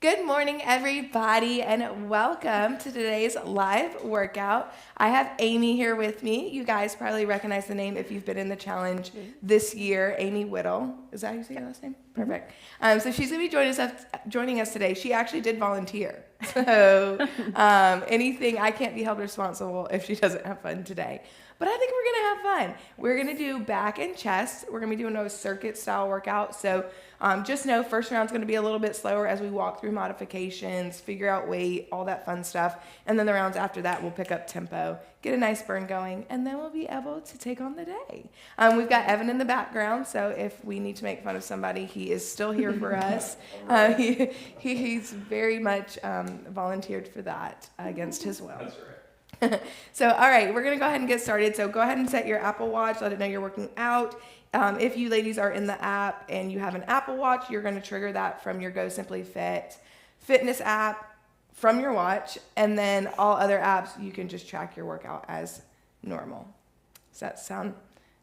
Good morning, everybody, and welcome to today's live workout. I have Amy here with me. You guys probably recognize the name if you've been in the challenge this year, Amy Whittle. Is that how you say your last name? Perfect. So she's going to be joining us today. She actually did volunteer. So anything, I can't be held responsible if she doesn't have fun today. But I think we're going to have fun. We're going to do back and chest. We're going to be doing a circuit style workout. So just know first round's going to be a little bit slower as we walk through modifications, figure out weight, all that fun stuff. And then the rounds after that, we'll pick up tempo, get a nice burn going, and then we'll be able to take on the day. We've got Evan in the background, so if we need to make fun of somebody, he is still here for us. He's very much volunteered for that against his will. That's right. So, all right, we're going to go ahead and get started. So go ahead and set your Apple Watch. Let it know you're working out. If you ladies are in the app and you have an Apple Watch, you're going to trigger that from your Go Simply Fit fitness app from your watch. And then all other apps, you can just track your workout as normal. Does that sound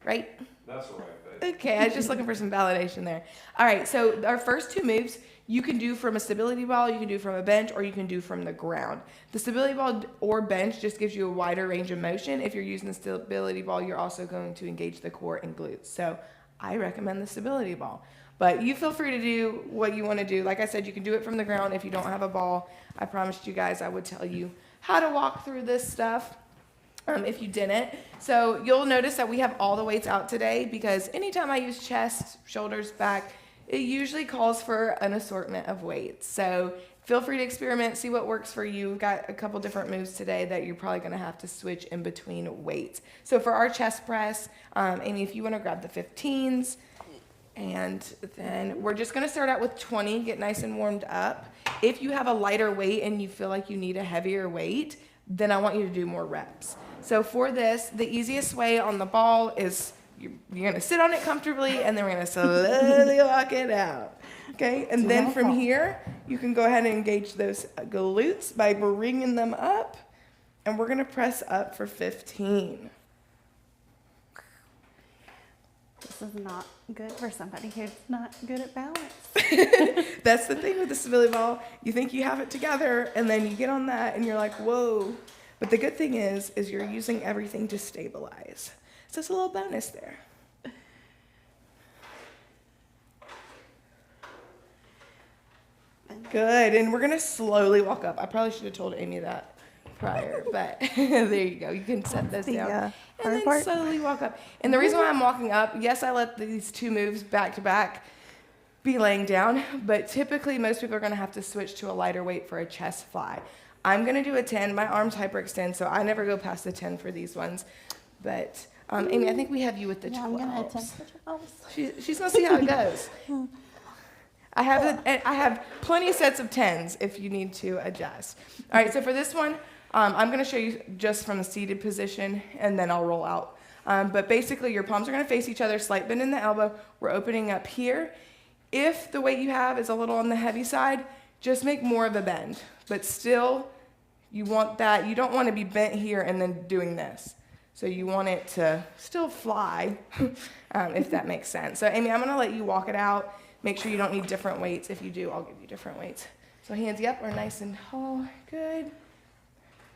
right? That's the right thing. Okay, I was just looking for some validation there. All right, so our first two moves you can do from a stability ball, you can do from a bench, or you can do from the ground. The stability ball or bench just gives you a wider range of motion. If you're using the stability ball, you're also going to engage the core and glutes. So I recommend the stability ball. But you feel free to do what you want to do. Like I said, you can do it from the ground if you don't have a ball. I promised you guys I would tell you how to walk through this stuff. If you didn't. So you'll notice that we have all the weights out today because anytime I use chest, shoulders, back, it usually calls for an assortment of weights. So feel free to experiment, see what works for you. We've got a couple different moves today that you're probably gonna have to switch in between weights. So for our chest press, Amy, if you wanna grab the 15s, and then we're just gonna start out with 20, get nice and warmed up. If you have a lighter weight and you feel like you need a heavier weight, then I want you to do more reps. So for this, the easiest way on the ball is you're going to sit on it comfortably, and then we're going to slowly walk it out. Okay? And then from here, you can go ahead and engage those glutes by bringing them up, and we're going to press up for 15. This is not good for somebody who's not good at balance. That's the thing with the stability ball. You think you have it together, and then you get on that, and you're like, whoa. But the good thing is you're using everything to stabilize. So it's a little bonus there. Good, and we're gonna slowly walk up. I probably should have told Amy that prior, but there you go. You can set those down. And then slowly walk up. And the reason why I'm walking up, yes, I let these two moves back to back be laying down, but typically most people are gonna have to switch to a lighter weight for a chest fly. I'm going to do a 10. My arms hyperextend, so I never go past the 10 for these ones. But, Amy, I think we have you with the 12s. I'm going to attempt the 12s. She's going to see how it goes. I have plenty of sets of 10s if you need to adjust. All right, so for this one, I'm going to show you just from the seated position, and then I'll roll out. But basically, your palms are going to face each other, slight bend in the elbow. We're opening up here. If the weight you have is a little on the heavy side, just make more of a bend. But still, you want that. You don't want to be bent here and then doing this. So you want it to still fly, if that makes sense. So Amy, I'm going to let you walk it out. Make sure you don't need different weights. If you do, I'll give you different weights. So hands up, we're nice and tall. Good.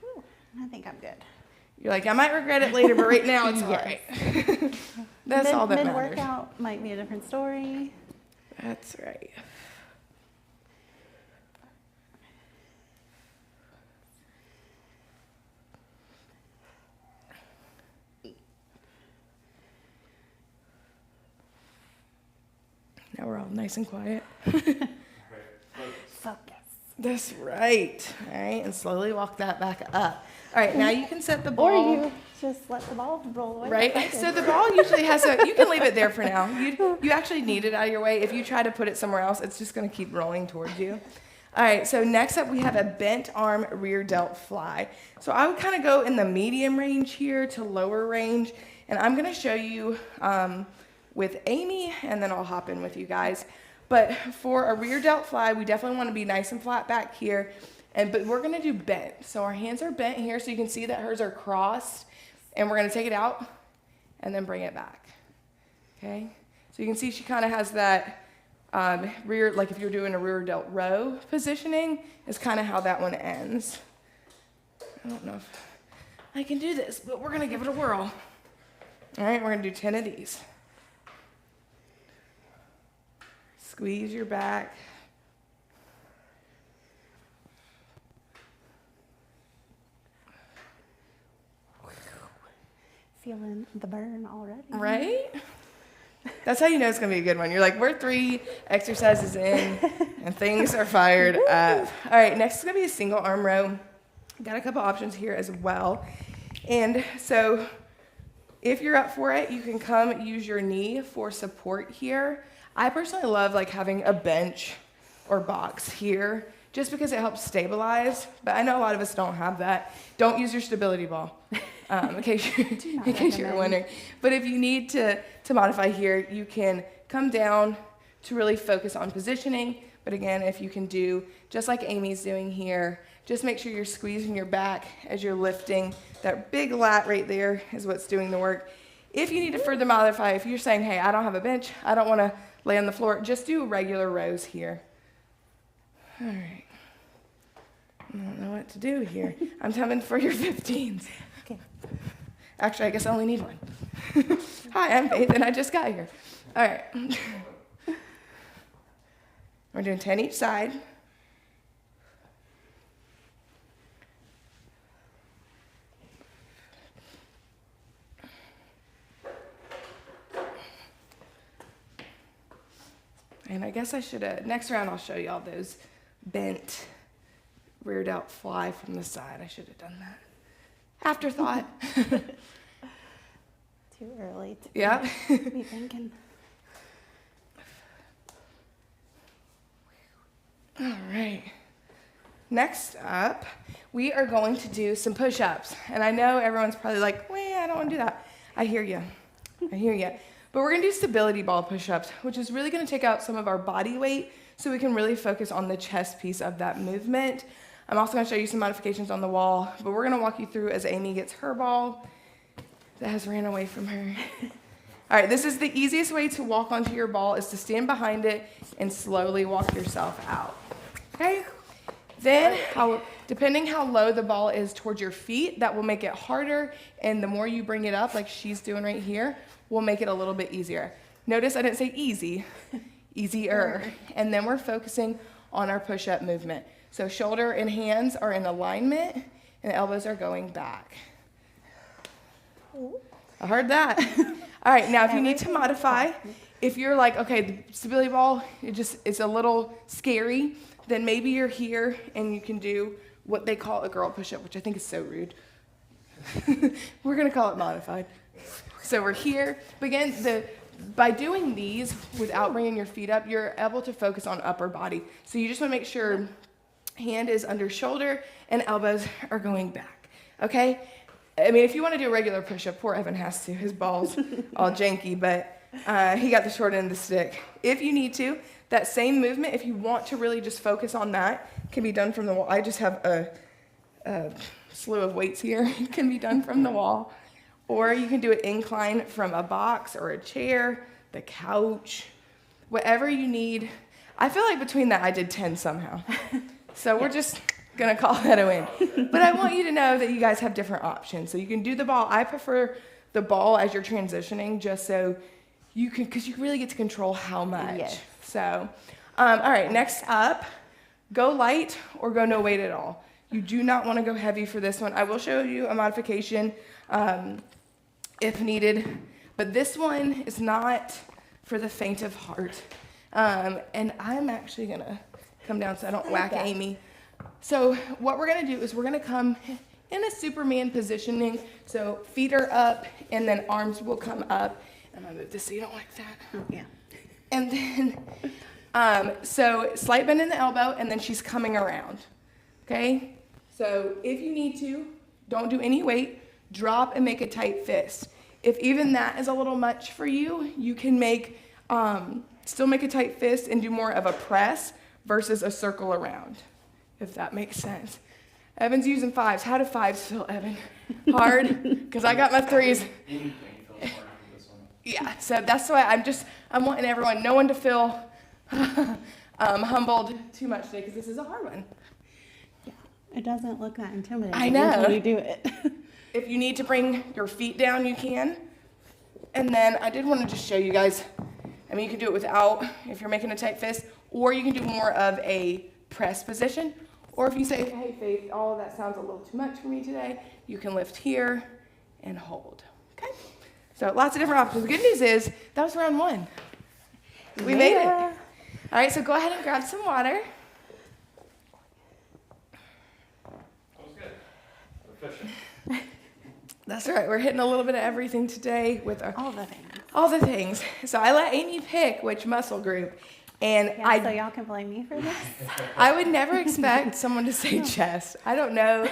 Ooh, I think I'm good. You're like, I might regret it later, but right now it's all right. That's all that matters. Mid-workout might be a different story. That's right. Now we're all nice and quiet. Focus. That's right. All right, and slowly walk that back up. All right, now you can set the ball. Or you just let the ball roll away. Right? So the ball usually has you can leave it there for now. You actually need it out of your way. If you try to put it somewhere else, it's just going to keep rolling towards you. All right, so next up we have a bent arm rear delt fly. So I would kind of go in the medium range here to lower range, and I'm going to show you with Amy, and then I'll hop in with you guys. But for a rear delt fly, we definitely want to be nice and flat back here, but we're going to do bent. So our hands are bent here, so you can see that hers are crossed, and we're going to take it out and then bring it back. Okay? So you can see she kind of has that Rear, like if you're doing a rear delt row positioning, is kind of how that one ends. I don't know if I can do this, but we're gonna give it a whirl. All right, we're gonna do 10 of these. Squeeze your back. Feeling the burn already. Right? That's how you know it's going to be a good one. You're like, we're 3 exercises in, and things are fired up. All right, next is going to be a single arm row. Got a couple options here as well. And so if you're up for it, you can come use your knee for support here. I personally love like having a bench or box here just because it helps stabilize, but I know a lot of us don't have that. Don't use your stability ball, in case you're wondering. But if you need to modify here, you can come down to really focus on positioning. But again, if you can do, just like Amy's doing here, just make sure you're squeezing your back as you're lifting. That big lat right there is what's doing the work. If you need to further modify, if you're saying, hey, I don't have a bench, I don't want to lay on the floor, just do regular rows here. All right. I don't know what to do here. I'm coming for your 15s. Okay. Actually, I guess I only need one. Hi, I'm Faith, and I just got here. All right. We're doing 10 each side. And I guess I should have, next round I'll show you all those bent rear delt fly from the side. I should have done that. Afterthought. Too early to Yeah. be thinking. All right. Next up, we are going to do some push-ups. And I know everyone's probably like, well, I don't want to do that. I hear you. I hear you. But we're going to do stability ball push-ups, which is really going to take out some of our body weight so we can really focus on the chest piece of that movement. I'm also going to show you some modifications on the wall, but we're going to walk you through as Amy gets her ball that has ran away from her. All right, this is the easiest way to walk onto your ball is to stand behind it and slowly walk yourself out. Okay? Then, depending how low the ball is towards your feet, that will make it harder, and the more you bring it up, like she's doing right here, will make it a little bit easier. Notice I didn't say easy, easier. And then we're focusing on our push-up movement. So shoulder and hands are in alignment, and elbows are going back. I heard that. All right, now if you need to modify, if you're like, okay, the stability ball, it's a little scary, then maybe you're here and you can do what they call a girl push-up, which I think is so rude. We're gonna call it modified. So we're here. But again, by doing these without bringing your feet up, you're able to focus on upper body. So you just wanna make sure hand is under shoulder and elbows are going back, okay? I mean, if you want to do a regular push-up, poor Evan has to. His ball's all janky, but he got the short end of the stick. If you need to, that same movement, if you want to really just focus on that, can be done from the wall. I just have a slew of weights here. It can be done from the wall. Or you can do it incline from a box or a chair, the couch, whatever you need. I feel like between that, I did 10 somehow. So we're just gonna call that a win. But I want you to know that you guys have different options. So you can do the ball. I prefer the ball as you're transitioning just so you can, because you really get to control how much. Yes. So, all right, next up, go light or go no weight at all. You do not want to go heavy for this one. I will show you a modification if needed, but this one is not for the faint of heart. And I'm actually gonna come down so I don't whack Amy. So what we're gonna do is we're gonna come in a Superman positioning. So feet are up and then arms will come up. I'm gonna move this so you don't like that. Yeah. And then, so slight bend in the elbow and then she's coming around, okay? So if you need to, don't do any weight, drop and make a tight fist. If even that is a little much for you, you can make, still make a tight fist and do more of a press versus a circle around, if that makes sense. Evan's using 5s. How do 5s feel, Evan? Hard? Because I got my 3s. Yeah, so that's why I'm wanting everyone, no one to feel humbled too much today because this is a hard one. Yeah, it doesn't look that intimidating I know. until you do it. If you need to bring your feet down, you can. And then I did want to just show you guys, I mean, you can do it without if you're making a tight fist, or you can do more of a press position. Or if you say, hey, Faith, all of that sounds a little too much for me today, you can lift here and hold. Okay? So lots of different options. The good news is that was round 1. We made it. All right, so go ahead and grab some water. That was good. Efficient. That's right. We're hitting a little bit of everything today with our, All the things. all the things. So I let Amy pick which muscle group, and Yeah, so y'all can blame me for this. I would never expect someone to say chest. I don't know.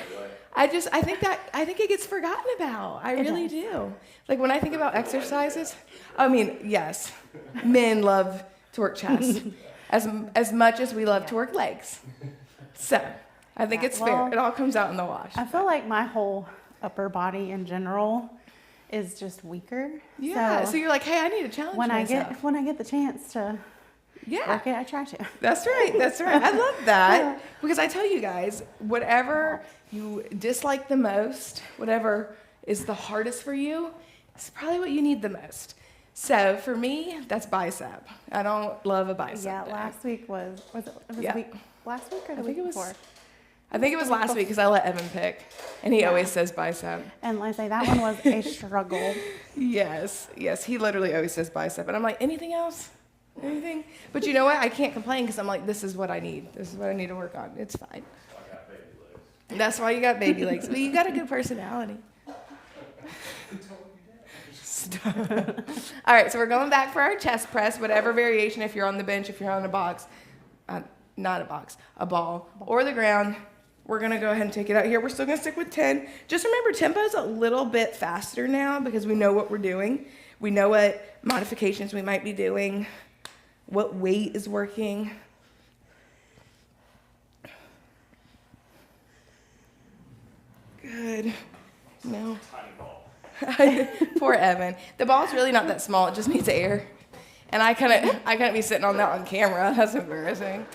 I think it gets forgotten about. I really do. Like when I think about exercises, I mean, yes, men love to work chest as much as we love to work legs. So I think it's fair. It all comes out in the wash. I feel like my whole upper body in general is just weaker. Yeah. So you're like, hey, I need to challenge myself. When I get the chance to work it, I try to. That's right. That's right. I love that because I tell you guys, whatever you dislike the most, whatever is the hardest for you, is probably what you need the most. So for me, that's bicep. I don't love a bicep. Yeah, day. last week was it Yeah. the week last week or the week before? I think it was last week because I let Evan pick, and he always says bicep. And like I say, that one was a struggle. Yes, he literally always says bicep, and I'm like, anything else? Anything? But you know what? I can't complain because I'm like, this is what I need. This is what I need to work on. It's fine. I got baby legs. That's why you got baby legs. But you got a good personality. All right, so we're going back for our chest press, whatever variation, if you're on the bench, if you're on a box, not a box, a ball, or the ground. We're going to go ahead and take it out here. We're still going to stick with 10. Just remember, tempo is a little bit faster now because we know what we're doing. We know what modifications we might be doing, what weight is working. Good. No. Tiny ball. Poor Evan. The ball's really not that small. It just needs air. And I couldn't be sitting on that on camera. That's embarrassing.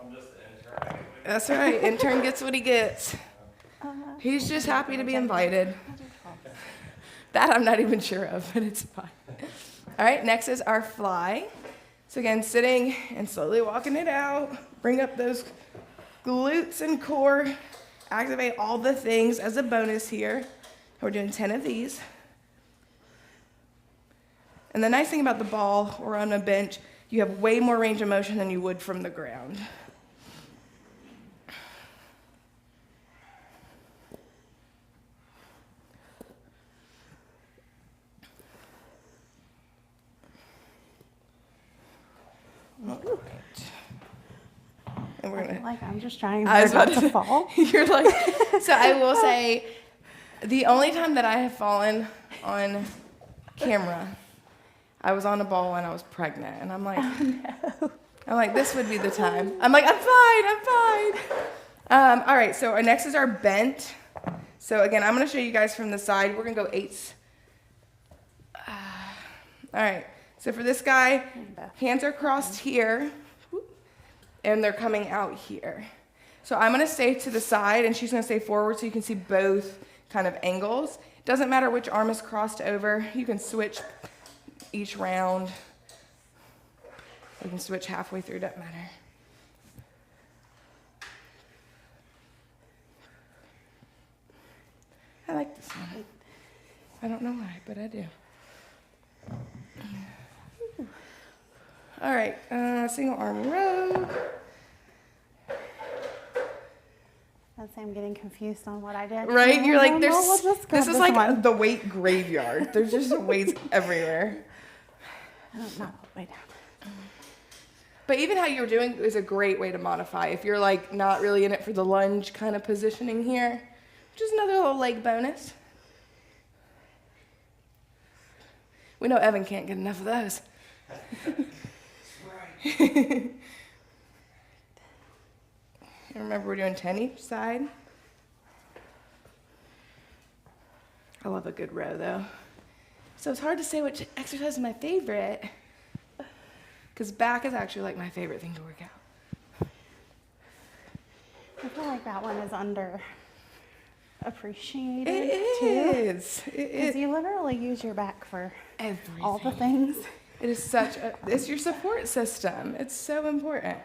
I'm just an intern. That's right. Intern gets what he gets. He's just happy to be invited. That I'm not even sure of, but it's fine. All right, next is our fly. So again, sitting and slowly walking it out. Bring up those glutes and core. Activate all the things as a bonus here. We're doing 10 of these. And the nice thing about the ball or on a bench, you have way more range of motion than you would from the ground. And we're gonna. Like I'm just trying I was not about to fall. You're like. So I will say, the only time that I have fallen on camera, I was on a ball when I was pregnant, and I'm like, I'm like, this would be the time. I'm like, I'm fine. All right. So our next is our bent. So again, I'm gonna show you guys from the side. We're gonna go 8s. All right. So for this guy, hands are crossed here, and they're coming out here. So I'm going to stay to the side, and she's going to stay forward so you can see both kind of angles. Doesn't matter which arm is crossed over. You can switch each round. You can switch halfway through, doesn't matter. I like this one. I don't know why, but I do. All right, single arm row. I'd say I'm getting confused on what I did. Right? You're like, this is like the weight graveyard. There's just weights everywhere. I don't know. Way down. But even how you were doing is a great way to modify. If you're like not really in it for the lunge kind of positioning here, just another little leg bonus. We know Evan can't get enough of those. Remember, we're doing 10 each side. I love a good row, though. So it's hard to say which exercise is my favorite. because back is actually like my favorite thing to work out. I feel like that one is underappreciated It too. is. Because you literally use your back for Everything. all the things. It is it's your support system. It's so important.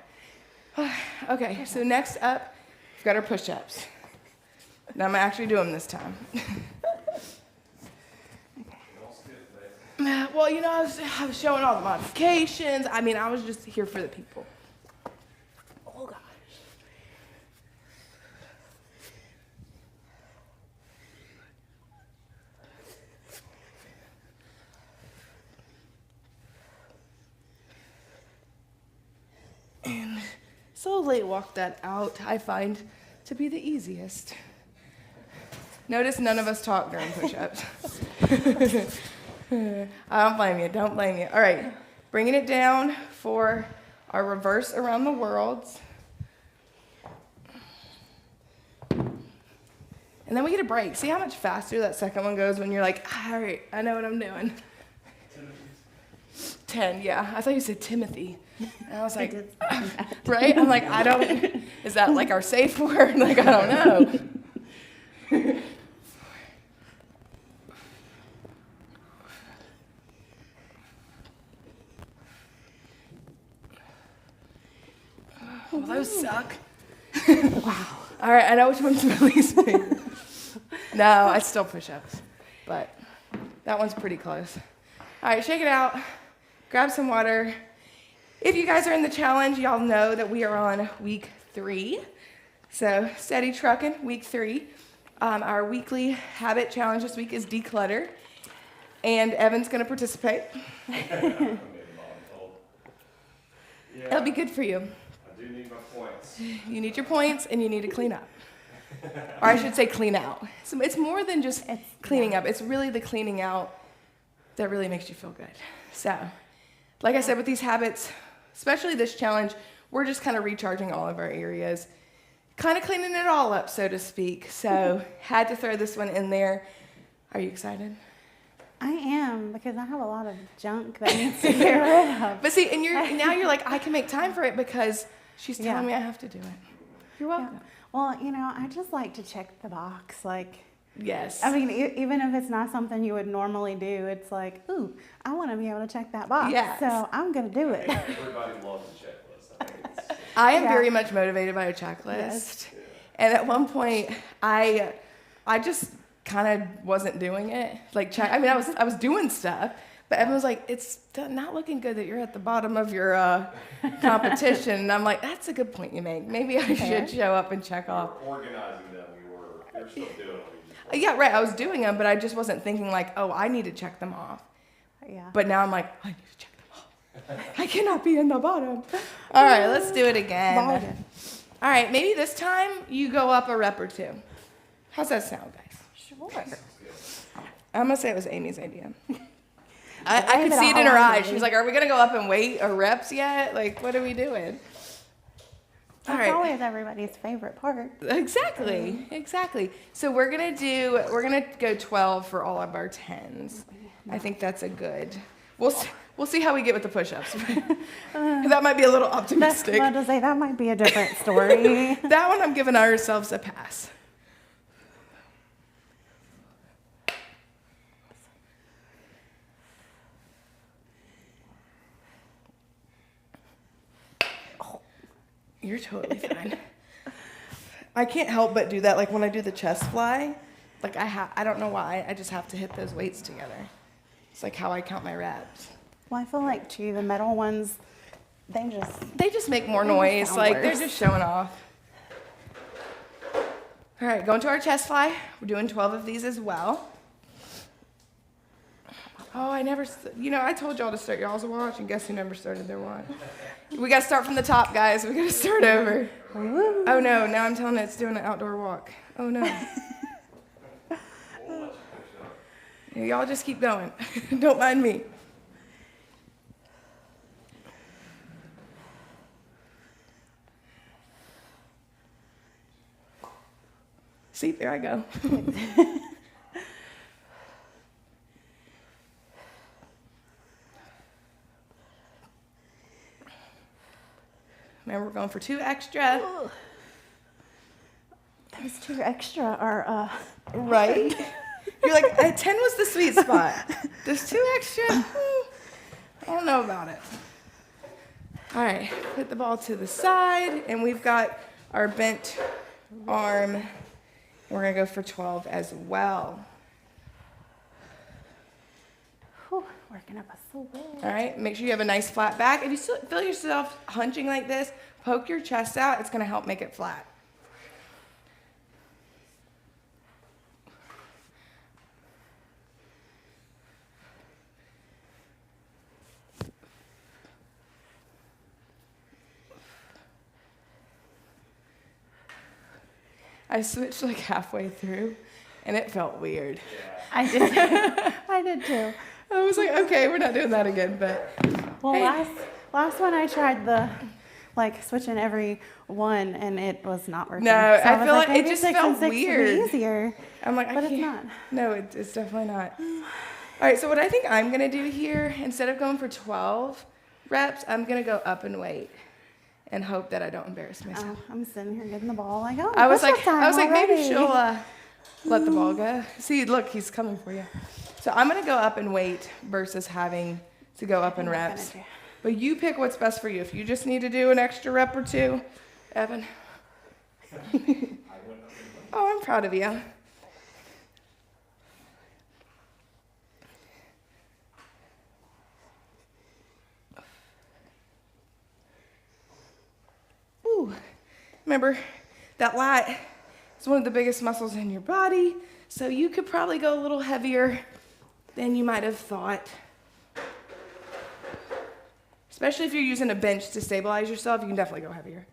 Okay, so next up, we've got our push-ups. Now I'm actually doing them this time. Well, you know, I was showing all the modifications. I mean, I was just here for the people. Oh, gosh. And slowly walk that out, I find to be the easiest. Notice none of us talk during push-ups. I don't blame you, don't blame you. All right, bringing it down for our reverse around the worlds. And then we get a break. See how much faster that second one goes when you're like, all right, I know what I'm doing. 10, yeah. I thought you said Timothy. And I was like, right? I'm like, I don't, is that like our safe word? Like, I don't know. Well, those suck. Wow. All right, I know which one's my least favorite. No, I still push ups, but that one's pretty close. All right, shake it out. Grab some water. If you guys are in the challenge, y'all know that we are on week 3. So steady trucking, week 3. Our weekly habit challenge this week is declutter, and Evan's going to participate. That'll be good for you. I do need my points. You need your points, and you need to clean up. Or I should say clean out. So it's more than just cleaning up. It's really the cleaning out that really makes you feel good. So, like I said, with these habits, especially this challenge, we're just kind of recharging all of our areas, kind of cleaning it all up, so to speak. So, had to throw this one in there. Are you excited? I am, because I have a lot of junk that needs to get rid of. But see, and now you're like, I can make time for it because she's telling me I have to do it. You're welcome. Yeah. Well, you know, I just like to check the box. Like, Yes. I mean, even if it's not something you would normally do, it's like, ooh, I want to be able to check that box. Yes. So I'm going to do it. Everybody loves a checklist. I think it's, I am Yeah. very much motivated by a checklist. Yes. And at one point, I just kind of wasn't doing it. Like, I was doing stuff, but everyone was like, it's not looking good that you're at the bottom of your competition. And I'm like, that's a good point you make. Maybe I should show up and check off. we're organizing them. You're still doing them. Yeah, right. I was doing them, but I just wasn't thinking like, oh, I need to check them off. Yeah. But now I'm like, I need to check them off. I cannot be in the bottom. All right, let's do it again. Bargain. All right, maybe this time you go up a rep or 2. How's that sound, guys? Sure. I'm going to say it was Amy's idea. I could Blame it see it in her on eyes. me. She was like, are we going to go up and wait our reps yet? Like, what are we doing? All That's right. always everybody's favorite part. Exactly. So we're gonna go 12 for all of our 10s. I think that's a good. We'll see how we get with the push-ups. That might be a little optimistic. Well, to say that might be a different story. That one I'm giving ourselves a pass. You're totally fine. I can't help but do that. Like when I do the chest fly, like I don't know why. I just have to hit those weights together. It's like how I count my reps. Well, I feel like too, the metal ones, they just make more They noise. sound Like they're worse. just showing off. All right, going to our chest fly. We're doing 12 of these as well. Oh, I told y'all to start y'all's watch, and guess who never started their watch? We got to start from the top, guys. We got to start over. Oh, no, now I'm telling it it's doing an outdoor walk. Oh, no. Y'all just keep going. Don't mind me. See, there I go. going for 2 extra. Ooh. Those 2 extra are, Right? You're like, 10 was the sweet spot. There's 2 extra. I don't know about it. All right, put the ball to the side, and we've got our bent arm. We're gonna go for 12 as well. whew, working up a sweat. All right, make sure you have a nice flat back. If you still feel yourself hunching like this, poke your chest out. It's gonna help make it flat. I switched like halfway through, and it felt weird. I did. I did too. I was like, okay, we're not doing that again, but Well, hey. last one I tried the switching every one, and it was not working. No, So I was feel like it maybe just 6 felt and 6 would be weird. easier, I'm like, I but can't. it's not. No, it's definitely not. All right, so what I think I'm gonna do here, instead of going for 12 reps, I'm gonna go up and weight and hope that I don't embarrass myself. Oh, I'm sitting here getting the ball like, oh, I was push-up like, time maybe already. she'll let the ball go. See, look, he's coming for you. So I'm gonna go up and weight versus having to go up in I'm not reps. gonna do- But you pick what's best for you. If you just need to do an extra rep or 2, Evan. Oh, I'm proud of you. Ooh. Remember, that lat is one of the biggest muscles in your body, so you could probably go a little heavier than you might have thought. Especially if you're using a bench to stabilize yourself, you can definitely go heavier.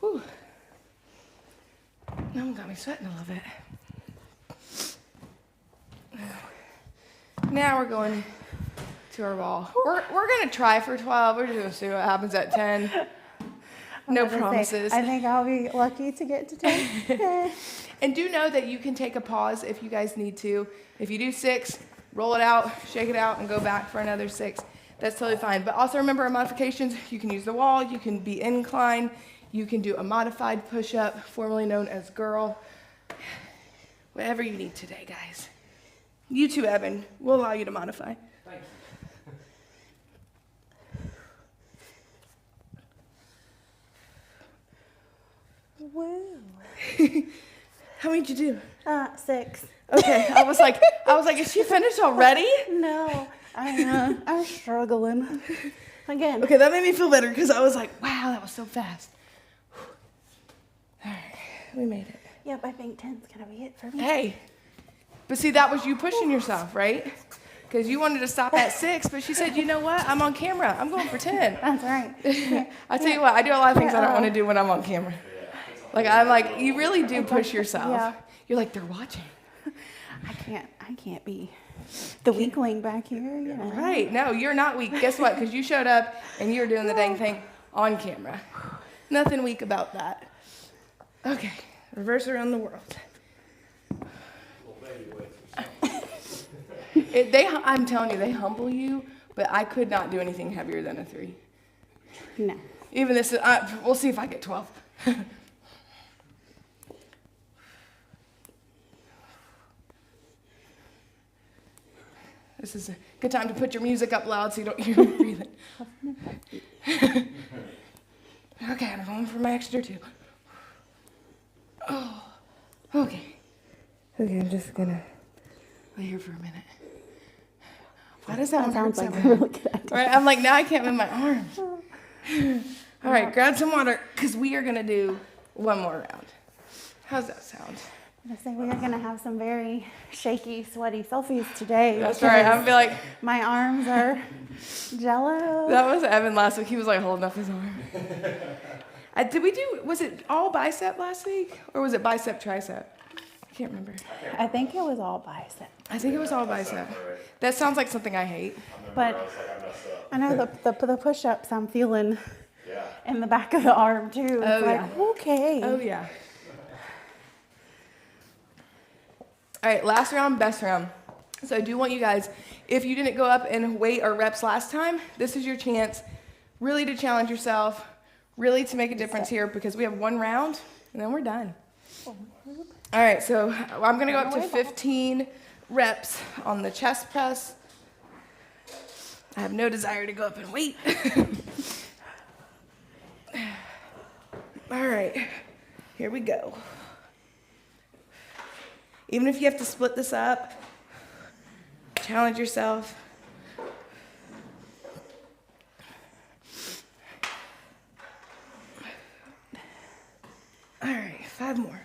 Whew. That one got me sweating a little bit. Now we're going to our ball. We're gonna try for 12. We're just gonna see what happens at 10. No I was gonna say, promises. I think I'll be lucky to get to 10. And do know that you can take a pause if you guys need to. If you do 6, roll it out, shake it out, and go back for another 6. That's totally fine. But also remember our modifications. You can use the wall. You can be incline. You can do a modified push-up, formerly known as girl. Whatever you need today, guys. You too, Evan. We'll allow you to modify. Thank you. Woo. How many did you do? 6. Okay, I was like, is she finished already? No, I'm struggling. Again. Okay, that made me feel better because I was like, wow, that was so fast. All right, we made it. Yep, I think 10's gonna be it for me. Hey, but see, that was you pushing yourself, right? Because you wanted to stop at 6, but she said, you know what? I'm on camera. I'm going for 10. That's right. I tell you what, I do a lot of things I don't want to do when I'm on camera. Like, I'm like, you really do push yourself. Yeah. You're like, they're watching. I can't be the weakling back here, you know. Right, no, you're not weak. Guess what? Because you showed up and you were doing the dang thing on camera. Nothing weak about that. Okay, reverse around the world. I'm telling you, they humble you, but I could not do anything heavier than a 3. No. Even this, we'll see if I get 12. This is a good time to put your music up loud so you don't hear me breathing. Okay, I'm going for my extra 2. Oh, okay. Okay, I'm just gonna lay here for a minute. Why does that one hurt sounds so like bad? a really good idea. All right, I'm like, now I can't move my arms. All right, grab some water because we are gonna do one more round. How's that sound? I say we are gonna have some very shaky, sweaty selfies today. That's right. I'm be like, My arms are jello. that was Evan last week. He was like holding up his arm. Was it all bicep last week? Or was it bicep, tricep? I can't remember. I think it was all bicep. I think it was all bicep. That sounds like something I hate. But I was like, I messed up. I know the push-ups I'm feeling Yeah. in the back of the arm too. Oh, It's like, yeah. okay. Oh, yeah. All right, last round, best round. So I do want you guys, if you didn't go up in weight or reps last time, this is your chance really to challenge yourself, really to make a difference here, because we have one round and then we're done. All right, so I'm going to go up to 15 reps on the chest press. I have no desire to go up in weight. All right, here we go. Even if you have to split this up, challenge yourself. All right, 5 more.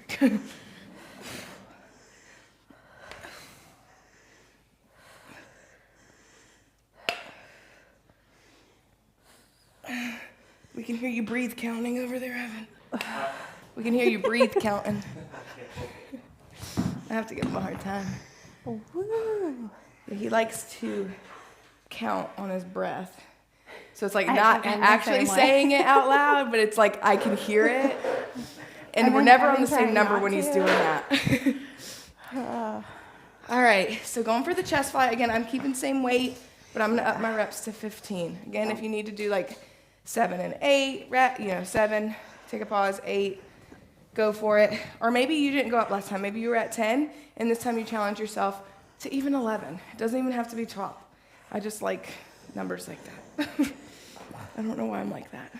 We can hear you breathe counting over there, Evan. We can hear you breathe counting. I have to give him a hard time. Woo. He likes to count on his breath. So it's like I not think I'm the actually same way. saying it out loud, but it's like I can hear it. And I've we're been- never I've on the been same trying number not when he's to. doing that. All right, so going for the chest fly. Again, I'm keeping same weight, but I'm gonna up my reps to 15. Again, if you need to do like 7 and 8, 7, take a pause, 8, go for it. Or maybe you didn't go up last time. Maybe you were at 10, and this time you challenge yourself to even 11. It doesn't even have to be 12. I just like numbers like that. I don't know why I'm like that.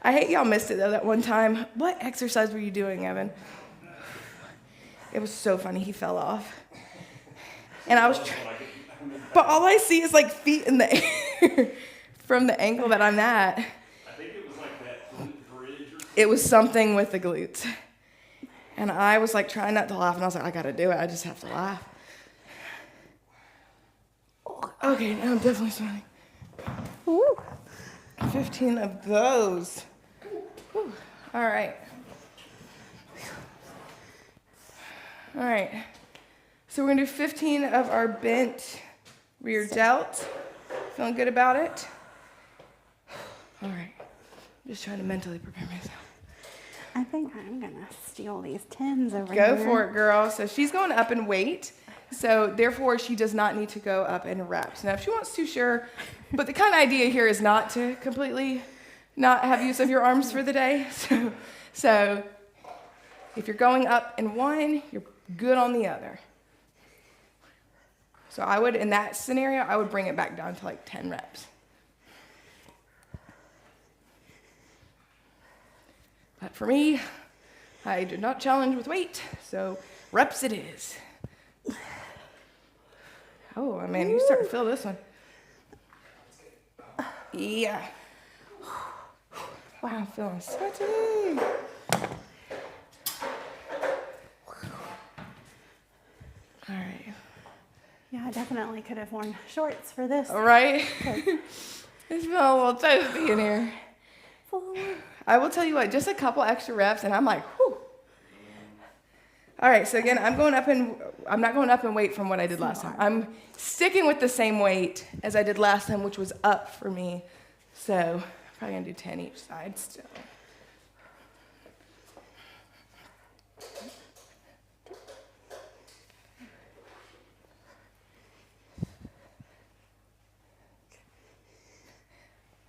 I hate y'all missed it though that one time. What exercise were you doing, Evan? It was so funny. He fell off. And I was but all I see is like feet in the air from the angle that I'm at. I think it was like that bridge or something. It was something with the glutes. And I was like trying not to laugh, and I was like, I gotta do it. I just have to laugh. Okay, now I'm definitely smiling. Woo. 15 of those. Whew. All right. All right. So we're gonna do 15 of our bent rear delt. Feeling good about it? All right. I'm just trying to mentally prepare myself. I think I'm gonna steal these 10s over Go here. for it, girl. So she's going up in weight. So therefore, she does not need to go up in reps. Now, if she wants to, sure. But the kind of idea here is not to completely not have use of your arms for the day. So if you're going up in one, you're good on the other. So I would, in that scenario, I would bring it back down to like 10 reps. But for me, I do not challenge with weight, so reps it is. Oh, man, you start to feel this one. Yeah. Wow, I'm feeling sweaty. All right. Yeah, I definitely could have worn shorts for this. All right. It's feeling a little toasty in here. I will tell you what, just a couple extra reps, and I'm like, whew. All right, so again, I'm not going up in weight from what I did last time. I'm sticking with the same weight as I did last time, which was up for me. So I'm probably gonna do 10 each side still.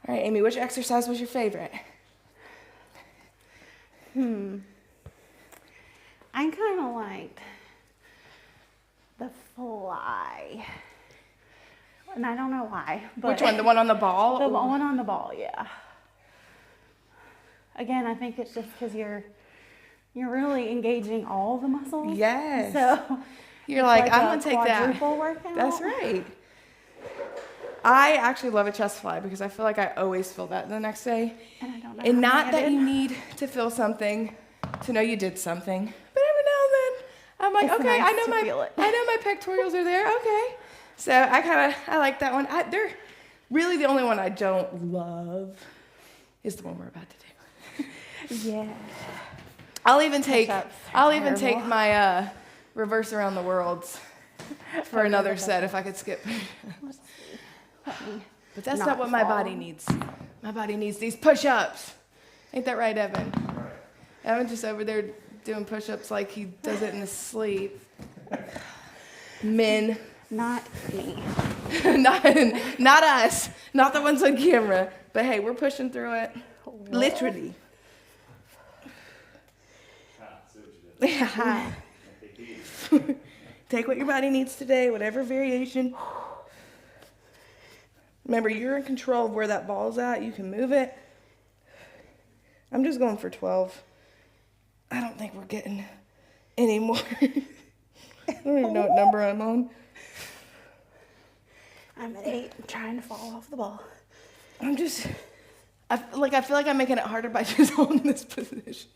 All right, Amy, which exercise was your favorite? I kind of liked the fly. And I don't know why. But Which one? The one on the ball? The or- one on the ball, yeah. Again, I think it's just because you're really engaging all the muscles. Yes. So You're like, I'm a gonna take that. quadruple workout. That's right. I actually love a chest fly because I feel like I always feel that the next day. And I don't know. And how not many I that did. you need to feel something to know you did something. But every now and then, I'm like, It's okay, nice I know to feel it. my pectorials are there. Okay. So I like that one. They're really the only one I don't love is the one we're about to do. Yeah. I'll even take Push-ups are take terrible. my reverse around the worlds for another set if I could skip. Let me But that's not not what my fall. body needs. My body needs these push-ups. Ain't that right, Evan? Evan's just over there doing push-ups like he does it in his sleep. Men. Not me. not us. Not the ones on camera. But hey, we're pushing through it. Literally. Yeah. Take what your body needs today, whatever variation. Remember, you're in control of where that ball's at. You can move it. I'm just going for 12. I don't think we're getting any more. I don't even know what number I'm on. I'm at 8. I'm trying to fall off the ball. I feel like I'm making it harder by just holding this position.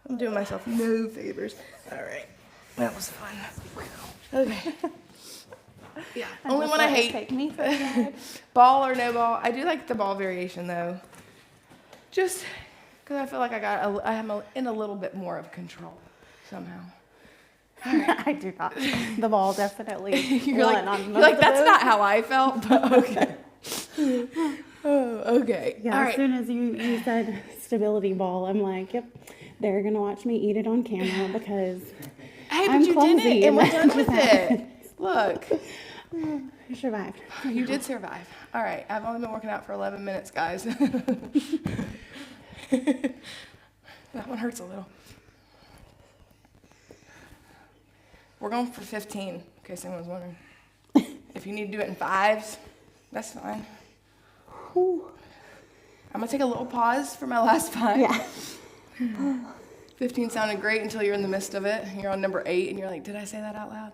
I'm doing myself no favors. All right. That was fun. Okay. Yeah. Only one I hate. Take me for a ride. Ball or no ball. I do like the ball variation though. Just because I feel like I am in a little bit more of control somehow. I do not. The ball definitely You're won on you're most like of that's those. not how I felt, but okay. Oh, okay. Yeah, All as right. soon as you said stability ball, I'm like, yep, they're going to watch me eat it on camera because Hey, but I'm you did clumsy it, and we're and done with it. Look, I survived. you did survive. All right, I've only been working out for 11 minutes, guys. That one hurts a little. We're going for 15, in case anyone's wondering. If you need to do it in 5s, that's fine. Whew. I'm gonna take a little pause for my last 5. Yeah. 15 sounded great until you're in the midst of it. You're on number 8, and you're like, did I say that out loud?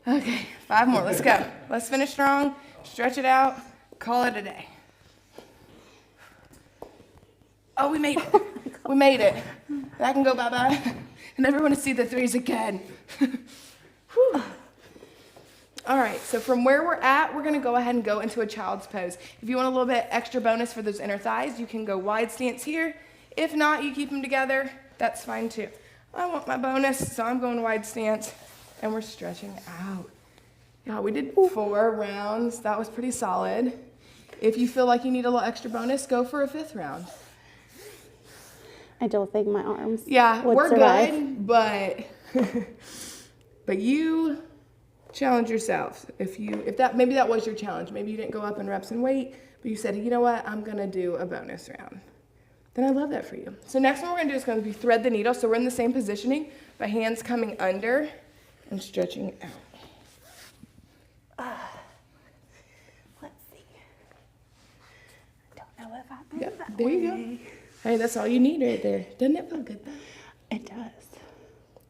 Okay, 5 more. Let's go. Let's finish strong. Stretch it out. Call it a day. Oh, we made it. We made it. That can go bye-bye. I never want to see the 3s again. Whew. All right, so from where we're at, we're going to go ahead and go into a child's pose. If you want a little bit extra bonus for those inner thighs, you can go wide stance here. If not, you keep them together. That's fine too. I want my bonus, so I'm going wide stance, and we're stretching out. Yeah, we did 4 rounds. That was pretty solid. If you feel like you need a little extra bonus, go for a 5th round. I don't think my arms Yeah, would we're survive. good, but you challenge yourself. If that maybe that was your challenge. Maybe you didn't go up in reps and weight, but you said, you know what, I'm gonna do a bonus round. Then I love that for you. So next one we're gonna do is gonna be thread the needle. So we're in the same positioning, but hands coming under and stretching out. Let's see. I don't know if I've been Yep, that there way. you go. Hey, that's all you need right there. Doesn't it feel good though? It does.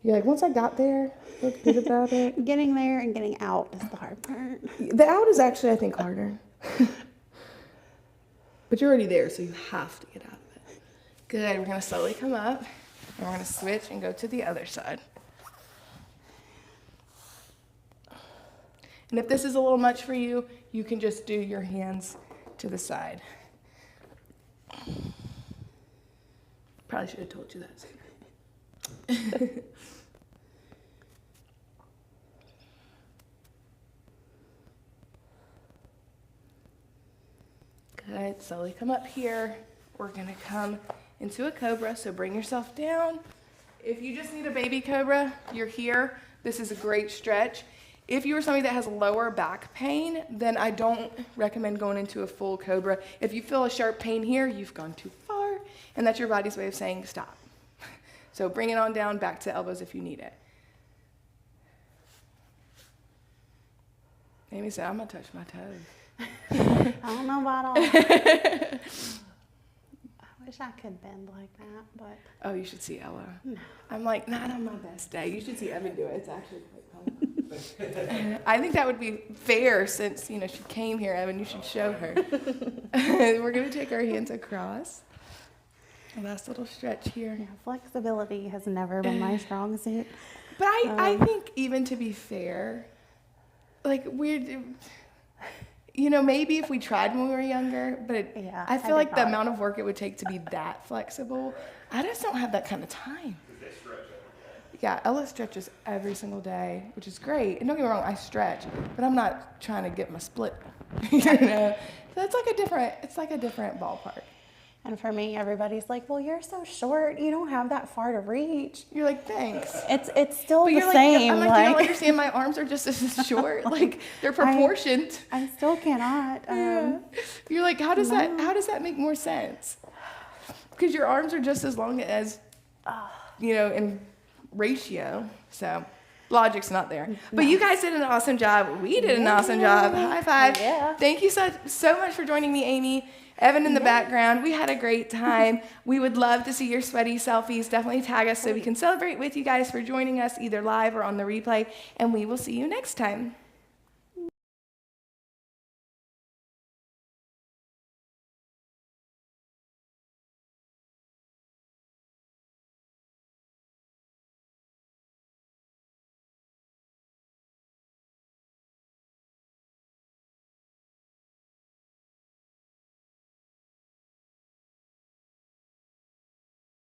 You're like, once I got there, I felt good about it. Getting there and getting out is the hard part. The out is actually, I think, harder. But you're already there, so you have to get out of it. Good, we're gonna slowly come up, and we're gonna switch and go to the other side. And if this is a little much for you, you can just do your hands to the side. Probably should have told you that sooner. Good, slowly come up here. We're gonna come into a cobra, so bring yourself down. If you just need a baby cobra, you're here. This is a great stretch. If you are somebody that has lower back pain, then I don't recommend going into a full cobra. If you feel a sharp pain here, you've gone too far, and that's your body's way of saying stop. So bring it on down, back to elbows if you need it. Amy said, I'm gonna touch my toes. I don't know about all that. I wish I could bend like that, but Oh, you should see Ella. no. I'm like, not on my best day. You should see Evan do it. It's actually quite fun. I think that would be fair since, she came here, Evan. You should show her. We're going to take our hands across. A last little stretch here. Yeah, flexibility has never been my strong suit. But I think even to be fair, like maybe if we tried when we were younger, but Yeah, I I feel like did the not. amount of work it would take to be that flexible, I just don't have that kind of time. Yeah, Ella stretches every single day, which is great. And don't get me wrong, I stretch, but I'm not trying to get my split. So it's like a different ballpark. And for me, everybody's like, well, you're so short. You don't have that far to reach. You're like, thanks. It's still But the you're like, same. I'm like, you don't understand. My arms are just as short. Like they're proportioned. I still cannot. Yeah. You're like, how does that make more sense? Because your arms are just as long as, in ratio. So logic's not there. But you guys did an awesome job. We did an awesome job. High five. Yeah. Thank you so much for joining me, Amy. Evan in the background. We had a great time. We would love to see your sweaty selfies. Definitely tag us so we can celebrate with you guys for joining us either live or on the replay. And we will see you next time.